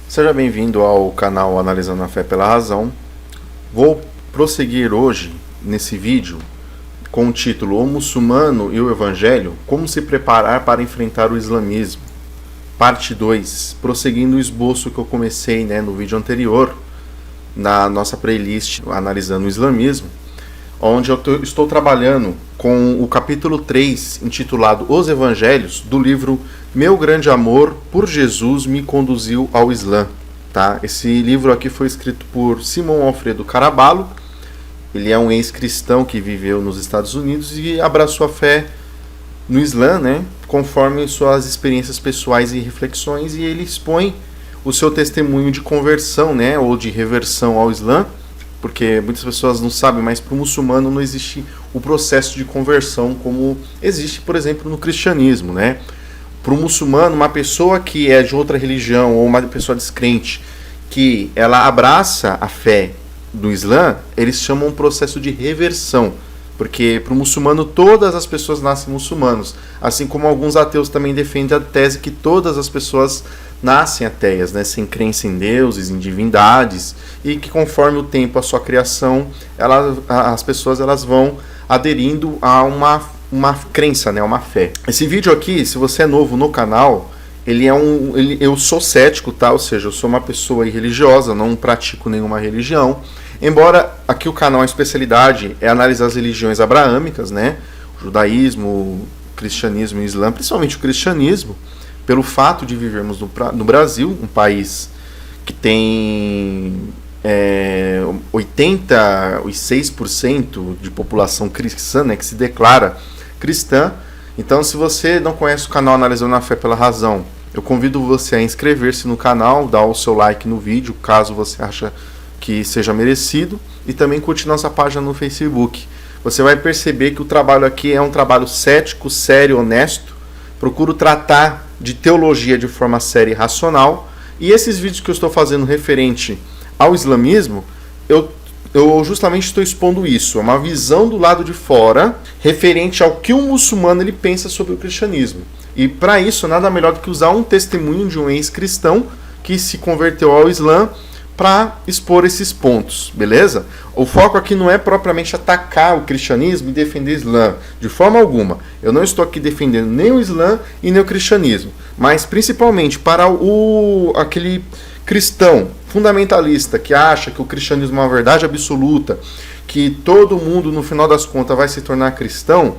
Seja bem-vindo ao canal Analisando a Fé pela Razão. Vou prosseguir hoje, nesse vídeo, com o título O Muçulmano e o Evangelho, como se preparar para enfrentar o islamismo. Parte 2, prosseguindo o esboço que eu comecei no vídeo anterior, na nossa playlist Analisando o Islamismo, onde eu estou trabalhando com o capítulo 3, intitulado Os Evangelhos, do livro Meu Grande Amor por Jesus me conduziu ao Islã. Tá? Esse livro aqui foi escrito por Simão Alfredo Caraballo. Ele é um ex-cristão que viveu nos Estados Unidos e abraçou a fé no Islã, conforme suas experiências pessoais e reflexões, e ele expõe o seu testemunho de conversão, ou de reversão ao Islã, porque muitas pessoas não sabem, mas para o muçulmano não existe o processo de conversão como existe, por exemplo, no cristianismo. Para o muçulmano, uma pessoa que é de outra religião ou uma pessoa descrente, que ela abraça a fé do Islã, eles chamam um processo de reversão, porque para o muçulmano todas as pessoas nascem muçulmanos, assim como alguns ateus também defendem a tese que todas as pessoas nascem ateias, sem crença em deuses, em divindades, e que conforme o tempo, a sua criação, as pessoas vão aderindo a uma crença, uma fé. Esse vídeo aqui, se você é novo no canal, eu sou cético, tá? Ou seja, eu sou uma pessoa irreligiosa, não pratico nenhuma religião, embora aqui o canal, a especialidade é analisar as religiões abraâmicas, o judaísmo, o cristianismo e o islã, principalmente o cristianismo, pelo fato de vivermos no Brasil, um país que tem 86% de população cristã, que se declara cristã. Então, se você não conhece o canal Analisando a Fé pela Razão, eu convido você a inscrever-se no canal, dar o seu like no vídeo, caso você acha que seja merecido, e também curtir nossa página no Facebook. Você vai perceber que o trabalho aqui é um trabalho cético, sério, honesto. Procuro tratar de teologia de forma séria e racional, e esses vídeos que eu estou fazendo referente ao islamismo, eu justamente estou expondo isso, uma visão do lado de fora, referente ao que o muçulmano ele pensa sobre o cristianismo. E para isso, nada melhor do que usar um testemunho de um ex-cristão que se converteu ao Islã para expor esses pontos, beleza? O foco aqui não é propriamente atacar o cristianismo e defender o Islã, de forma alguma. Eu não estou aqui defendendo nem o Islã e nem o cristianismo, mas principalmente para aquele cristão fundamentalista que acha que o cristianismo é uma verdade absoluta, que todo mundo no final das contas vai se tornar cristão,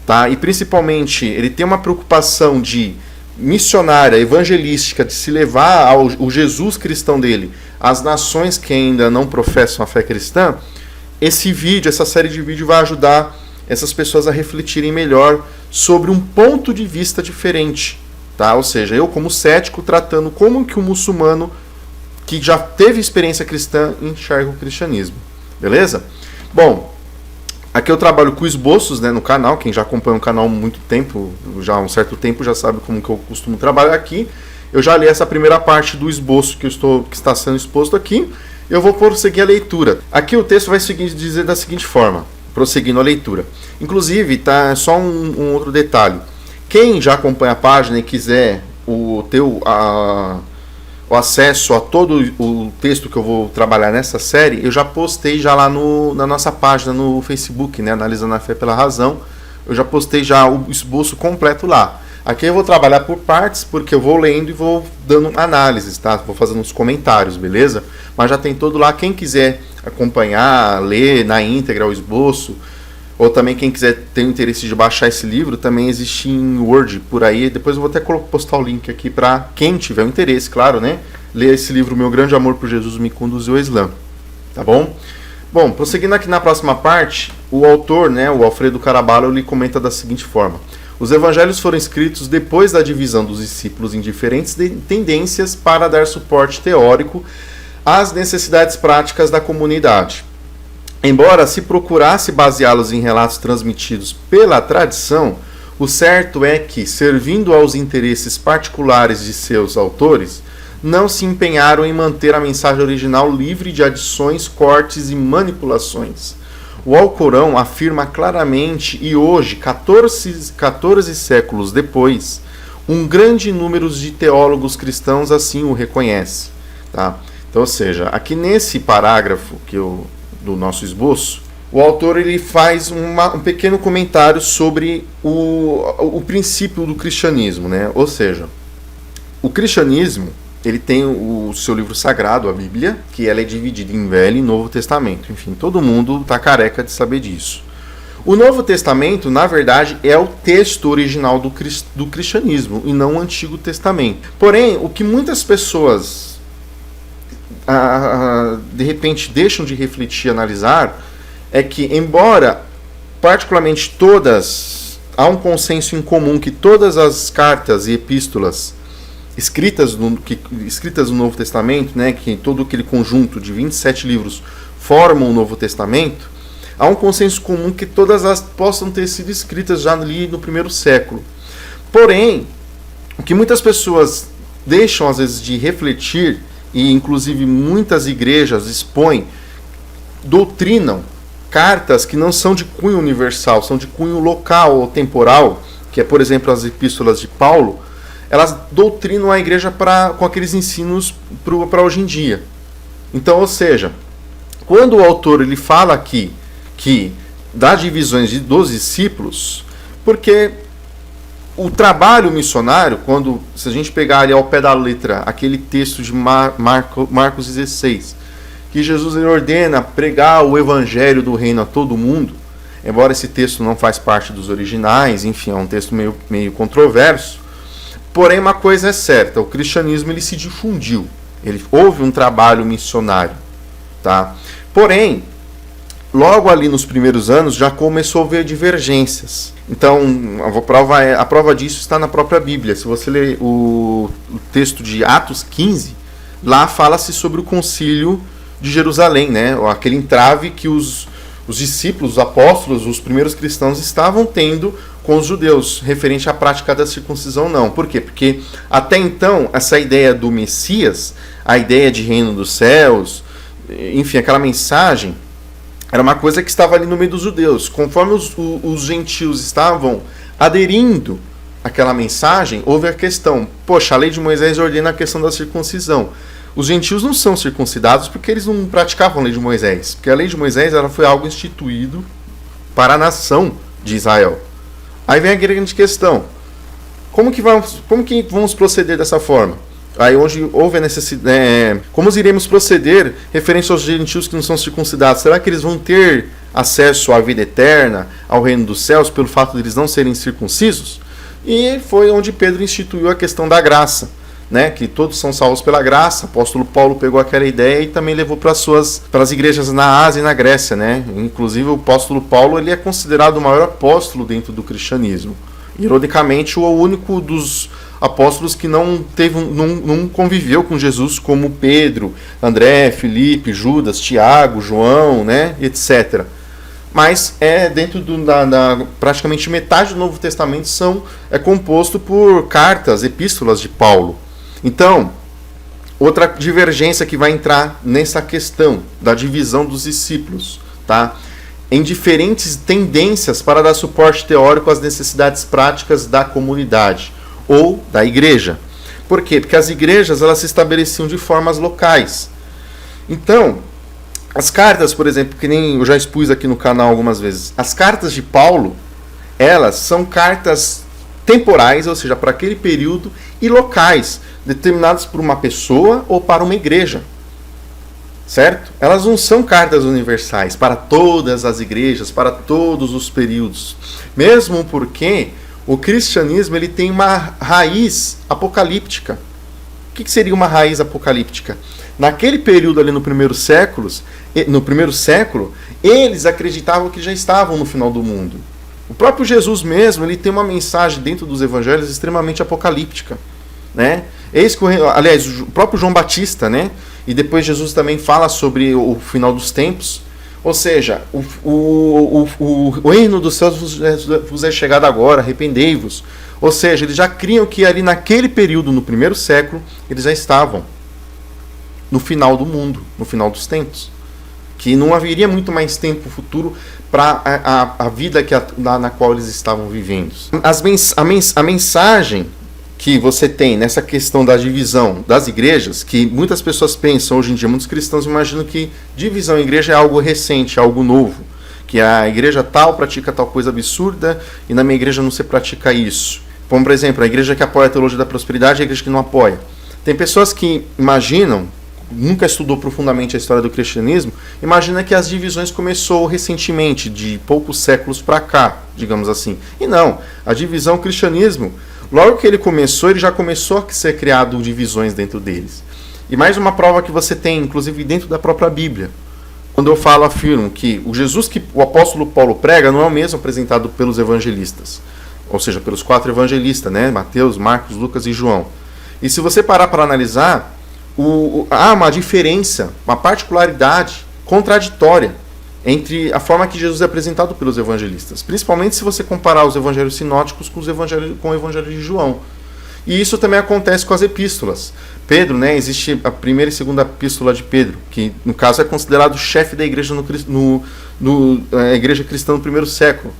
tá? E principalmente ele tem uma preocupação de missionária, evangelística, de se levar ao Jesus cristão dele às nações que ainda não professam a fé cristã. Essa série de vídeos vai ajudar essas pessoas a refletirem melhor sobre um ponto de vista diferente, tá? Ou seja, eu como cético tratando como que o muçulmano que já teve experiência cristã enxerga o cristianismo, beleza? Bom, aqui eu trabalho com esboços no canal. Quem já acompanha o canal há muito tempo, já há um certo tempo, já sabe como que eu costumo trabalhar aqui. Eu já li essa primeira parte do esboço que está sendo exposto aqui. Eu vou prosseguir a leitura. Aqui o texto vai dizer da seguinte forma, prosseguindo a leitura. Inclusive, tá só um outro detalhe. Quem já acompanha a página e quiser o acesso a todo o texto que eu vou trabalhar nessa série, eu já postei já lá na nossa página no Facebook, Analisando a Fé pela Razão. Eu já postei já o esboço completo lá. Aqui eu vou trabalhar por partes, porque eu vou lendo e vou dando análises, tá? Vou fazendo uns comentários, beleza? Mas já tem todo lá. Quem quiser acompanhar, ler na íntegra o esboço, ou também quem quiser ter o interesse de baixar esse livro, também existe em Word por aí. Depois eu vou até postar o link aqui para quem tiver o interesse, claro, ler esse livro, Meu Grande Amor por Jesus me conduziu ao Islã. Tá bom? Bom, prosseguindo aqui na próxima parte, o autor, o Alfredo Caraballo, ele comenta da seguinte forma: os evangelhos foram escritos depois da divisão dos discípulos em diferentes tendências para dar suporte teórico às necessidades práticas da comunidade. Embora se procurasse baseá-los em relatos transmitidos pela tradição, o certo é que, servindo aos interesses particulares de seus autores, não se empenharam em manter a mensagem original livre de adições, cortes e manipulações. O Alcorão afirma claramente, e hoje, 14 séculos depois, um grande número de teólogos cristãos assim o reconhece. Tá? Então, ou seja, aqui nesse parágrafo do nosso esboço, o autor ele faz um pequeno comentário sobre o princípio do cristianismo. Né? Ou seja, o cristianismo ele tem o seu livro sagrado, a Bíblia, que ela é dividida em Velho e Novo Testamento. Enfim, todo mundo está careca de saber disso. O Novo Testamento, na verdade, é o texto original do cristianismo e não o Antigo Testamento. Porém, o que muitas pessoas de repente deixam de refletir e analisar é que, embora particularmente há um consenso em comum que todas as cartas e epístolas escritas no Novo Testamento, né, que todo aquele conjunto de 27 livros formam o Novo Testamento, há um consenso comum que todas elas possam ter sido escritas já ali no primeiro século. Porém, o que muitas pessoas deixam às vezes de refletir, e inclusive muitas igrejas doutrinam cartas que não são de cunho universal, são de cunho local ou temporal, que é, por exemplo, as epístolas de Paulo, elas doutrinam a igreja com aqueles ensinos para hoje em dia. Então, ou seja, quando o autor ele fala aqui que dá divisões dos discípulos, porque o trabalho missionário, se a gente pegar ali ao pé da letra aquele texto de Marcos 16, que Jesus ele ordena pregar o evangelho do reino a todo mundo, embora esse texto não faz parte dos originais, enfim, é um texto meio controverso. Porém, uma coisa é certa, o cristianismo ele se difundiu, houve um trabalho missionário. Tá? Porém, logo ali nos primeiros anos já começou a haver divergências. Então, a prova disso está na própria Bíblia. Se você ler o texto de Atos 15, lá fala-se sobre o concílio de Jerusalém, né? Aquele entrave que os discípulos, os apóstolos, os primeiros cristãos estavam tendo com os judeus, referente à prática da circuncisão, não. Por quê? Porque até então, essa ideia do Messias, a ideia de reino dos céus, enfim, aquela mensagem, era uma coisa que estava ali no meio dos judeus. Conforme os gentios estavam aderindo àquela mensagem, houve a questão, poxa, a lei de Moisés ordena a questão da circuncisão. Os gentios não são circuncidados porque eles não praticavam a lei de Moisés. Porque a lei de Moisés ela foi algo instituído para a nação de Israel. Aí vem a grande questão. Como que vamos proceder dessa forma? Aí onde houve a necessidade, como iremos proceder referente aos gentios que não são circuncidados? Será que eles vão ter acesso à vida eterna, ao reino dos céus, pelo fato de eles não serem circuncisos? E foi onde Pedro instituiu a questão da graça, né? Que todos são salvos pela graça. O apóstolo Paulo pegou aquela ideia e também levou para as igrejas na Ásia e na Grécia, né? Inclusive o apóstolo Paulo ele é considerado o maior apóstolo dentro do cristianismo. Ironicamente, o único dos apóstolos que não conviveu com Jesus, como Pedro, André, Filipe, Judas, Tiago, João, né, etc. Mas dentro praticamente metade do Novo Testamento é composto por cartas, epístolas de Paulo. Então, outra divergência que vai entrar nessa questão da divisão dos discípulos, tá? Em diferentes tendências para dar suporte teórico às necessidades práticas da comunidade ou da igreja. Por quê? Porque as igrejas elas se estabeleciam de formas locais. Então, as cartas, por exemplo, que nem eu já expus aqui no canal algumas vezes, as cartas de Paulo, elas são cartas temporais, ou seja, para aquele período, e locais, determinadas por uma pessoa ou para uma igreja. Certo? Elas não são cartas universais para todas as igrejas, para todos os períodos. Mesmo porque o cristianismo ele tem uma raiz apocalíptica. O que seria uma raiz apocalíptica? Naquele período ali no primeiro século, eles acreditavam que já estavam no final do mundo. O próprio Jesus mesmo, ele tem uma mensagem dentro dos evangelhos extremamente apocalíptica, né? Aliás, o próprio João Batista, né? E depois Jesus também fala sobre o final dos tempos. Ou seja, o reino dos céus vos é chegado agora, arrependei-vos. Ou seja, eles já criam que ali naquele período, no primeiro século, eles já estavam no final do mundo, no final dos tempos. Que não haveria muito mais tempo futuro para a vida na qual eles estavam vivendo. A mensagem que você tem nessa questão da divisão das igrejas, que muitas pessoas pensam hoje em dia, muitos cristãos imaginam que divisão em igreja é algo recente, algo novo. Que a igreja tal pratica tal coisa absurda e na minha igreja não se pratica isso. Como, por exemplo, a igreja que apoia a teologia da prosperidade e a igreja que não apoia. Tem pessoas que imaginam, nunca estudou profundamente a história do cristianismo, imagina que as divisões começou recentemente, de poucos séculos para cá, digamos assim. E não, a divisão cristianismo, logo que ele já começou a ser criado divisões dentro deles. E mais uma prova que você tem, inclusive dentro da própria Bíblia. Quando eu afirmo que o Jesus que o apóstolo Paulo prega não é o mesmo apresentado pelos evangelistas. Ou seja, pelos 4 evangelistas, né? Mateus, Marcos, Lucas e João. E se você parar para analisar, há uma diferença, uma particularidade contraditória entre a forma que Jesus é apresentado pelos evangelistas. Principalmente se você comparar os evangelhos sinóticos com o evangelho de João. E isso também acontece com as epístolas. Pedro, né, existe a primeira e segunda epístola de Pedro, que no caso é considerado o chefe da igreja a igreja cristã no primeiro século.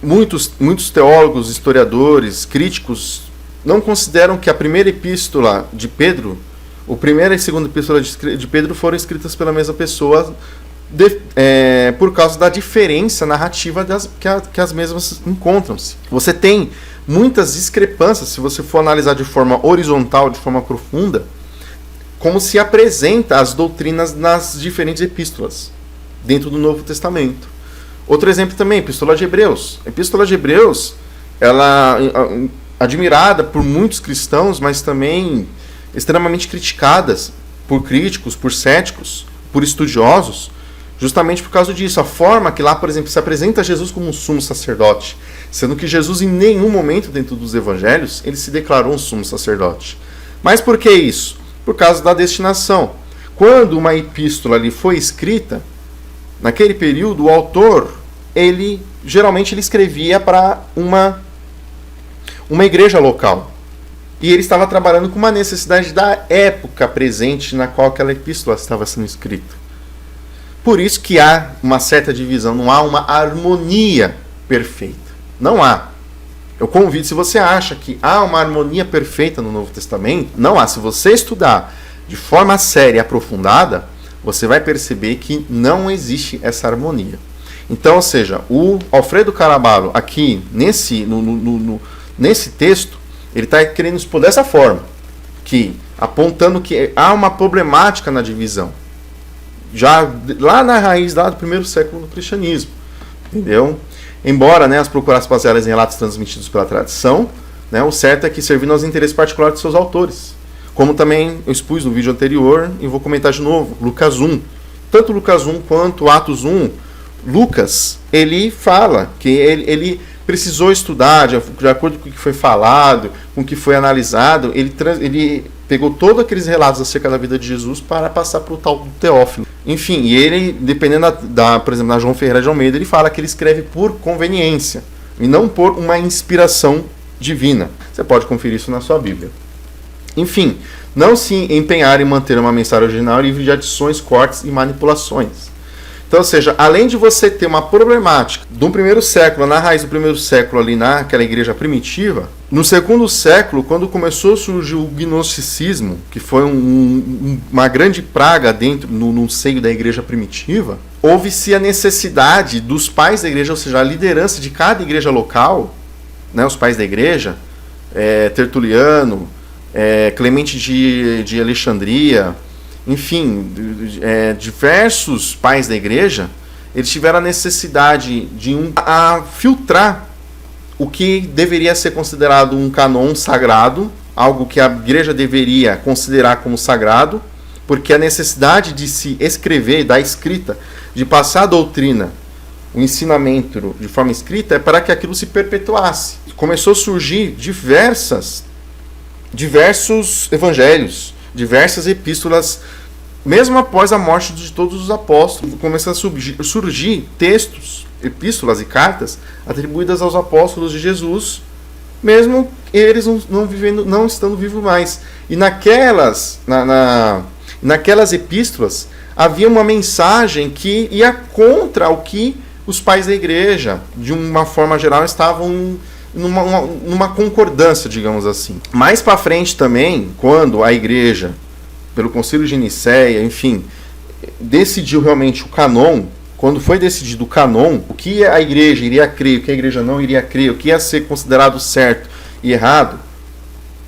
Muitos teólogos, historiadores, críticos não consideram que a primeira epístola de Pedro, a primeira e segunda epístola de Pedro foram escritas pela mesma pessoa por causa da diferença narrativa que as mesmas encontram-se. Você tem muitas discrepâncias, se você for analisar de forma horizontal, de forma profunda, como se apresenta as doutrinas nas diferentes epístolas, dentro do Novo Testamento. Outro exemplo também, Epístola de Hebreus. A Epístola de Hebreus, ela admirada por muitos cristãos, mas também extremamente criticadas por críticos, por céticos, por estudiosos, justamente por causa disso. A forma que lá, por exemplo, se apresenta Jesus como um sumo sacerdote, sendo que Jesus em nenhum momento dentro dos evangelhos, ele se declarou um sumo sacerdote. Mas por que isso? Por causa da destinação. Quando uma epístola ali foi escrita, naquele período, o autor, geralmente ele escrevia para uma igreja local. E ele estava trabalhando com uma necessidade da época presente na qual aquela epístola estava sendo escrita. Por isso que há uma certa divisão, não há uma harmonia perfeita. Não há. Eu convido, se você acha que há uma harmonia perfeita no Novo Testamento, não há. Se você estudar de forma séria e aprofundada, você vai perceber que não existe essa harmonia. Então, ou seja, o Alfredo Carabalo, aqui nesse texto, ele está querendo expor dessa forma, apontando que há uma problemática na divisão, já lá na raiz do primeiro século do cristianismo, entendeu? Embora, né, as procurassem baseadas em relatos transmitidos pela tradição, né, o certo é que servindo aos interesses particulares de seus autores. Como também eu expus no vídeo anterior, e vou comentar de novo, Lucas 1. Tanto Lucas 1 quanto Atos 1, Lucas, ele fala que ele precisou estudar, de acordo com o que foi falado, com o que foi analisado, ele pegou todos aqueles relatos acerca da vida de Jesus para passar para o tal do Teófilo. Enfim, e ele, dependendo por exemplo, na João Ferreira de Almeida, ele fala que ele escreve por conveniência, e não por uma inspiração divina. Você pode conferir isso na sua Bíblia. Enfim, não se empenhar em manter uma mensagem original livre de adições, cortes e manipulações. Então, ou seja, além de você ter uma problemática do primeiro século, na raiz do primeiro século ali naquela igreja primitiva, no segundo século, quando começou a surgir o gnosticismo, que foi uma grande praga no seio da igreja primitiva, houve-se a necessidade dos pais da igreja, ou seja, a liderança de cada igreja local, né, os pais da igreja, Tertuliano, Clemente de Alexandria, enfim, diversos pais da igreja, eles tiveram a necessidade de filtrar o que deveria ser considerado um canon sagrado, algo que a igreja deveria considerar como sagrado, porque a necessidade de se escrever, da escrita, de passar a doutrina, o ensinamento de forma escrita, é para que aquilo se perpetuasse. Começou a surgir diversos evangelhos, diversas epístolas mesmo após a morte de todos os apóstolos, começam a surgir textos, epístolas e cartas atribuídas aos apóstolos de Jesus, mesmo eles não estando vivos mais. E naquelas epístolas havia uma mensagem que ia contra o que os pais da igreja, de uma forma geral, estavam numa concordância, digamos assim. Mais para frente também, quando a igreja, pelo Concílio de Nicéia, enfim, decidiu realmente o canon, quando foi decidido o canon, o que a igreja iria crer, o que a igreja não iria crer, o que ia ser considerado certo e errado,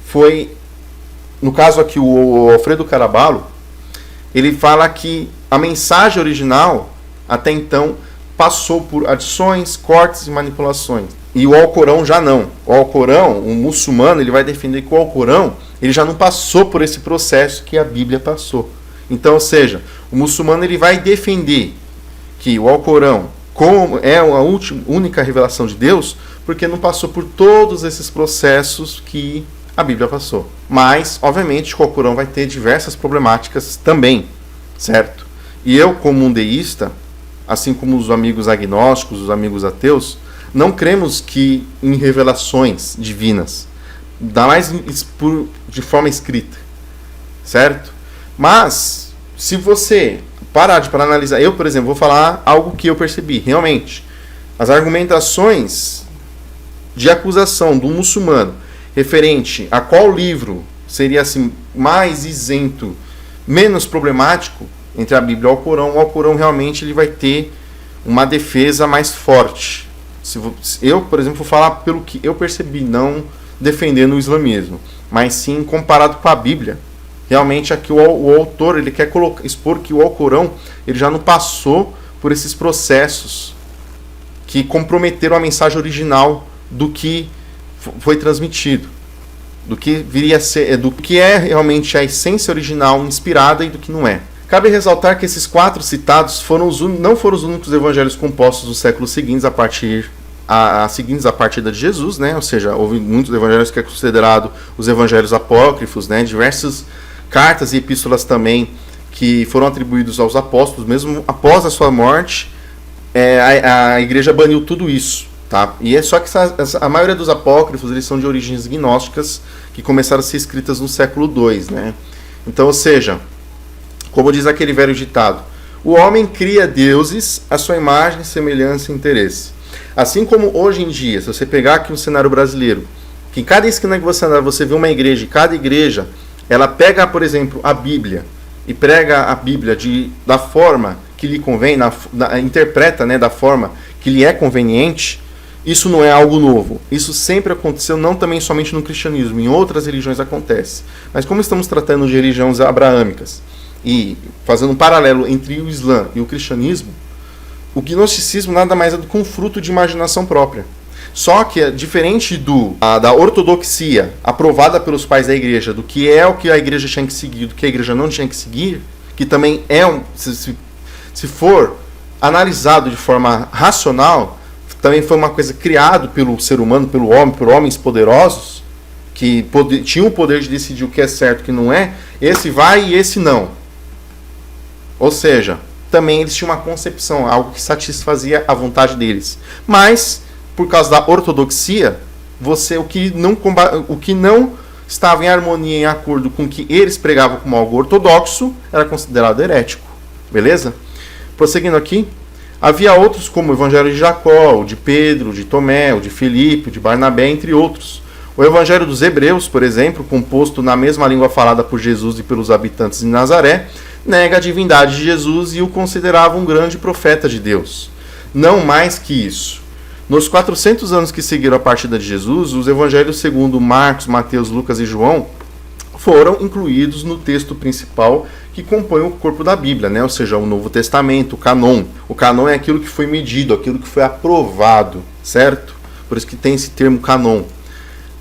foi, no caso aqui, o Alfredo Caraballo, ele fala que a mensagem original, até então, passou por adições, cortes e manipulações. E o Alcorão já não. O Alcorão, o muçulmano, ele vai defender que o Alcorão, ele já não passou por esse processo que a Bíblia passou. Então, ou seja, o muçulmano ele vai defender que o Alcorão é a única revelação de Deus, porque não passou por todos esses processos que a Bíblia passou. Mas, obviamente, o Alcorão vai ter diversas problemáticas também, certo? E eu, como um deísta, assim como os amigos agnósticos, os amigos ateus, não cremos que em revelações divinas, ainda mais de forma escrita, certo? Mas, se você parar para analisar, eu, por exemplo, vou falar algo que eu percebi, realmente, as argumentações de acusação do muçulmano referente a qual livro seria assim mais isento, menos problemático entre a Bíblia e o Alcorão realmente ele vai ter uma defesa mais forte. Eu, por exemplo, vou falar pelo que eu percebi, não defendendo o islamismo, mas sim comparado com a Bíblia. Realmente aqui o autor ele quer expor que o Alcorão ele já não passou por esses processos que comprometeram a mensagem original do que foi transmitido, do que viria a ser, do que é realmente a essência original inspirada e do que não é. Cabe ressaltar que esses 4 citados não foram os únicos evangelhos compostos dos séculos seguintes a partir da partida de Jesus, né? Ou seja, houve muitos evangelhos que é considerado os evangelhos apócrifos, né? Diversas cartas e epístolas também que foram atribuídos aos apóstolos, mesmo após a sua morte, a igreja baniu tudo isso, tá? E é só que a maioria dos apócrifos eles são de origens gnósticas que começaram a ser escritas no século II, né? Então, ou seja, como diz aquele velho ditado, o homem cria deuses à sua imagem, semelhança e interesse. Assim como hoje em dia, se você pegar aqui um cenário brasileiro, que em cada esquina que você andar, você vê uma igreja, e cada igreja, ela pega, por exemplo, a Bíblia, e prega a Bíblia da forma que lhe convém, interpreta, né, da forma que lhe é conveniente, isso não é algo novo. Isso sempre aconteceu, não também somente no cristianismo, em outras religiões acontece. Mas como estamos tratando de religiões abraâmicas, e fazendo um paralelo entre o Islã e o cristianismo, o gnosticismo nada mais é do que um fruto de imaginação própria. Só que, diferente da ortodoxia aprovada pelos pais da igreja, do que é o que a igreja tinha que seguir, do que a igreja não tinha que seguir, que também se for analisado de forma racional, também foi uma coisa criada pelo ser humano, por homens poderosos, que tinham o poder de decidir o que é certo e o que não é, esse vai e esse não. Ou seja, também eles tinham uma concepção, algo que satisfazia a vontade deles. Mas, por causa da ortodoxia, o que não estava em harmonia, em acordo com o que eles pregavam como algo ortodoxo, era considerado herético. Beleza? Prosseguindo aqui, havia outros como o Evangelho de Jacó, o de Pedro, o de Tomé, o de Filipe, o de Barnabé, entre outros. O Evangelho dos Hebreus, por exemplo, composto na mesma língua falada por Jesus e pelos habitantes de Nazaré, nega a divindade de Jesus e o considerava um grande profeta de Deus. Não mais que isso. Nos 400 anos que seguiram a partida de Jesus, os evangelhos segundo Marcos, Mateus, Lucas e João foram incluídos no texto principal que compõe o corpo da Bíblia, né? Ou seja, o Novo Testamento, o canon. O canon é aquilo que foi medido, aquilo que foi aprovado, certo? Por isso que tem esse termo canon.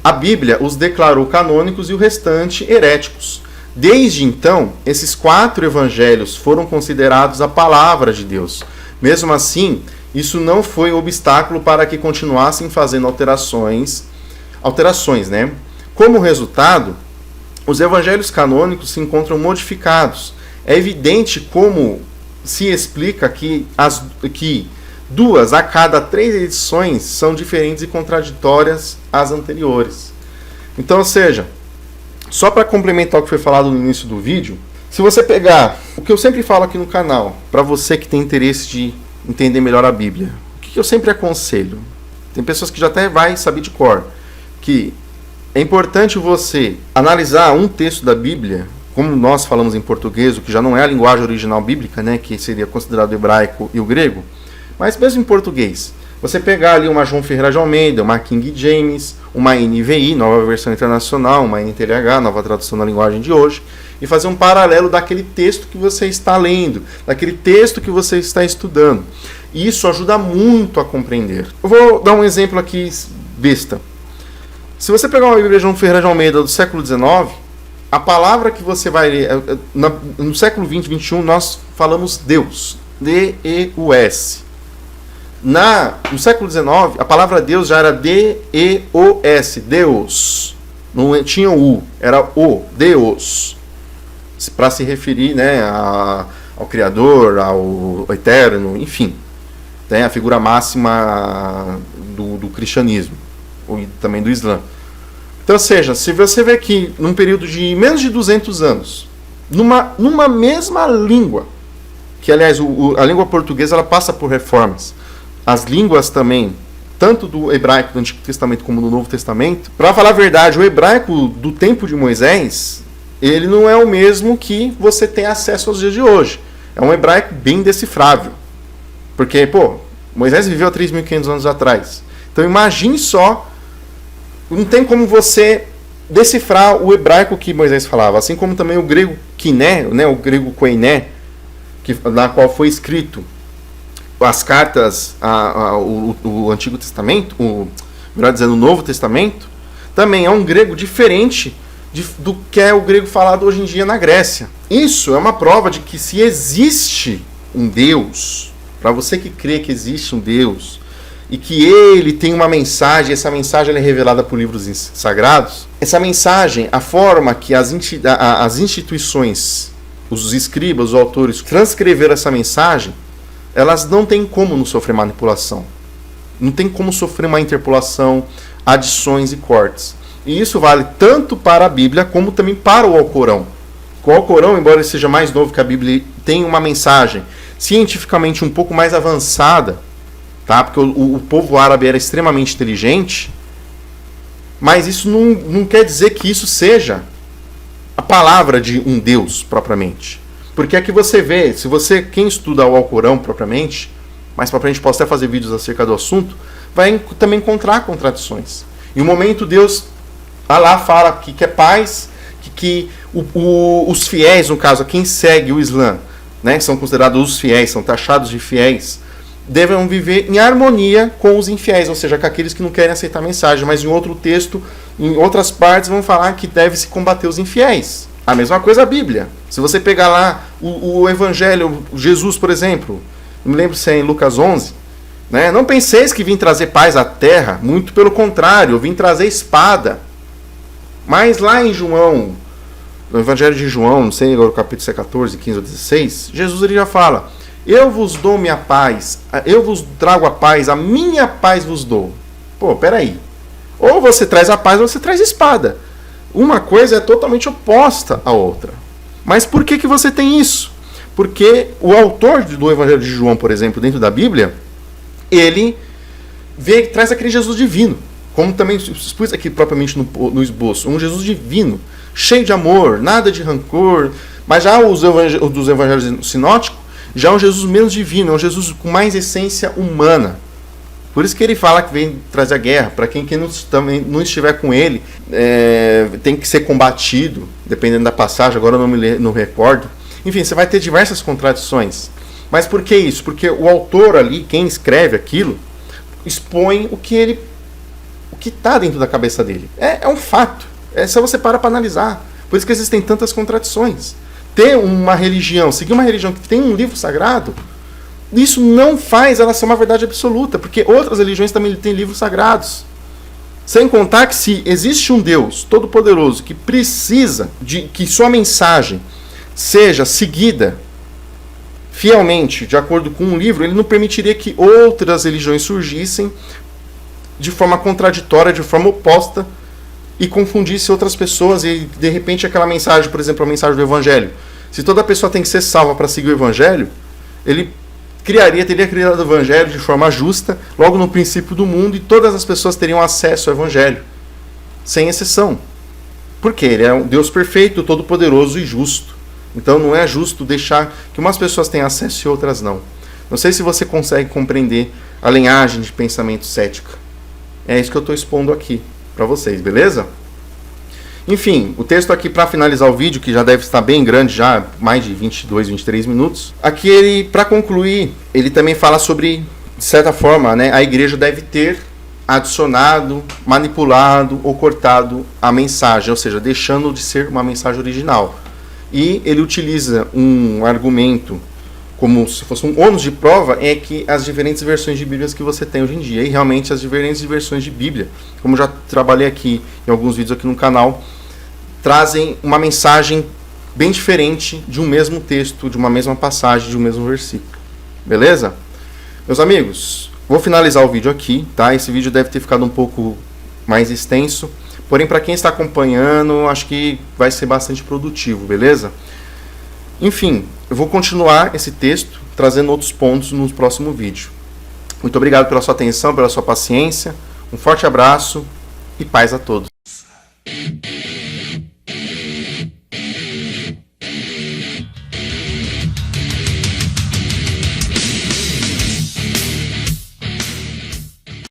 A Bíblia os declarou canônicos e o restante heréticos. Desde então, esses 4 evangelhos foram considerados a palavra de Deus. Mesmo assim, isso não foi obstáculo para que continuassem fazendo alterações, né? Como resultado, os evangelhos canônicos se encontram modificados é evidente como se explica que 2 a cada 3 edições são diferentes e contraditórias às anteriores. Então, ou seja, só para complementar o que foi falado no início do vídeo, se você pegar o que eu sempre falo aqui no canal, para você que tem interesse de entender melhor a Bíblia, o que eu sempre aconselho? Tem pessoas que já até vai saber de cor, que é importante você analisar um texto da Bíblia, como nós falamos em português, o que já não é a linguagem original bíblica, né, que seria considerado o hebraico e o grego, mas mesmo em português, você pegar ali uma João Ferreira de Almeida, uma King James, uma NVI, nova versão internacional, uma NTLH, nova tradução da linguagem de hoje, e fazer um paralelo daquele texto que você está lendo, daquele texto que você está estudando. E isso ajuda muito a compreender. Eu vou dar um exemplo aqui besta. Se você pegar uma Bíblia de João Ferreira de Almeida do século XIX, a palavra que você vai ler, no século XX, XXI, nós falamos Deus, D-E-U-S. No século XIX, a palavra Deus já era D-E-O-S, Deus. Não tinha o U, era o, Deus. Para se referir, né, ao Criador, ao Eterno, enfim. Tem a figura máxima do cristianismo, e também do Islã. Então, ou seja, se você vê que num período de menos de 200 anos, numa mesma língua, que aliás a língua portuguesa ela passa por reformas, as línguas também, tanto do hebraico do Antigo Testamento como do Novo Testamento, para falar a verdade, o hebraico do tempo de Moisés, ele não é o mesmo que você tem acesso aos dias de hoje. É um hebraico bem decifrável. Porque, Moisés viveu há 3.500 anos atrás. Então imagine só, não tem como você decifrar o hebraico que Moisés falava, assim como também o grego kiné, né, o grego koiné, na qual foi escrito as cartas, o Antigo Testamento, melhor dizendo, o Novo Testamento, também é um grego diferente do que é o grego falado hoje em dia na Grécia. Isso é uma prova de que se existe um Deus, para você que crê que existe um Deus, e que ele tem uma mensagem, essa mensagem é revelada por livros sagrados, essa mensagem, a forma que as instituições, os escribas, os autores, transcreveram essa mensagem, elas não têm como não sofrer manipulação. Não tem como sofrer uma interpolação, adições e cortes. E isso vale tanto para a Bíblia como também para o Alcorão. O Alcorão, embora ele seja mais novo que a Bíblia, tem uma mensagem cientificamente um pouco mais avançada, tá? Porque o povo árabe era extremamente inteligente, mas isso não quer dizer que isso seja a palavra de um Deus propriamente. Porque é que você vê, quem estuda o Alcorão propriamente, mais para frente posso até fazer vídeos acerca do assunto, vai também encontrar contradições. Em um momento Deus Allah fala que quer paz, que os fiéis, no caso, quem segue o Islã, né, são considerados os fiéis, são taxados de fiéis, devem viver em harmonia com os infiéis, ou seja, com aqueles que não querem aceitar a mensagem. Mas em outro texto, em outras partes, vão falar que deve-se combater os infiéis. A mesma coisa a Bíblia. Se você pegar lá o Evangelho, Jesus, por exemplo, me lembro se é em Lucas 11, né? Não penseis que vim trazer paz à terra, muito pelo contrário, eu vim trazer espada. Mas lá em João, no Evangelho de João, não sei agora o capítulo 14, 15 ou 16, Jesus ele já fala: eu vos dou minha paz, eu vos trago a paz, a minha paz vos dou. Peraí. Ou você traz a paz ou você traz a espada. Uma coisa é totalmente oposta à outra. Mas por que você tem isso? Porque o autor do Evangelho de João, por exemplo, dentro da Bíblia, ele traz aquele Jesus divino. Como também expus aqui propriamente no esboço. Um Jesus divino, cheio de amor, nada de rancor. Mas já dos evangelhos sinóticos, já é um Jesus menos divino, é um Jesus com mais essência humana. Por isso que ele fala que vem trazer a guerra. Para quem também não estiver com ele, tem que ser combatido, dependendo da passagem, agora eu não recordo. Enfim, você vai ter diversas contradições. Mas por que isso? Porque o autor ali, quem escreve aquilo, expõe o que está dentro da cabeça dele. É um fato. É só você para analisar. Por isso que existem tantas contradições. Ter uma religião, seguir uma religião que tem um livro sagrado, isso não faz ela ser uma verdade absoluta, porque outras religiões também têm livros sagrados. Sem contar que se existe um Deus todo-poderoso que precisa de que sua mensagem seja seguida fielmente, de acordo com um livro, ele não permitiria que outras religiões surgissem de forma contraditória, de forma oposta, e confundisse outras pessoas, e de repente aquela mensagem, por exemplo, a mensagem do Evangelho. Se toda pessoa tem que ser salva para seguir o Evangelho, ele teria criado o Evangelho de forma justa, logo no princípio do mundo, e todas as pessoas teriam acesso ao Evangelho, sem exceção. Porque ele é um Deus perfeito, todo-poderoso e justo. Então não é justo deixar que umas pessoas tenham acesso e outras não. Não sei se você consegue compreender a linhagem de pensamento cético. É isso que eu estou expondo aqui para vocês, beleza? Enfim, o texto aqui para finalizar o vídeo, que já deve estar bem grande, já mais de 22, 23 minutos. Aqui ele, para concluir, ele também fala sobre, de certa forma, né, a igreja deve ter adicionado, manipulado ou cortado a mensagem, ou seja, deixando de ser uma mensagem original. E ele utiliza um argumento como se fosse um ônus de prova, é que as diferentes versões de Bíblias que você tem hoje em dia, e realmente as diferentes versões de Bíblia, como já trabalhei aqui em alguns vídeos aqui no canal, trazem uma mensagem bem diferente de um mesmo texto, de uma mesma passagem, de um mesmo versículo. Beleza? Meus amigos, vou finalizar o vídeo aqui, tá? Esse vídeo deve ter ficado um pouco mais extenso, porém para quem está acompanhando, acho que vai ser bastante produtivo, beleza? Enfim, eu vou continuar esse texto, trazendo outros pontos no próximo vídeo. Muito obrigado pela sua atenção, pela sua paciência, um forte abraço e paz a todos.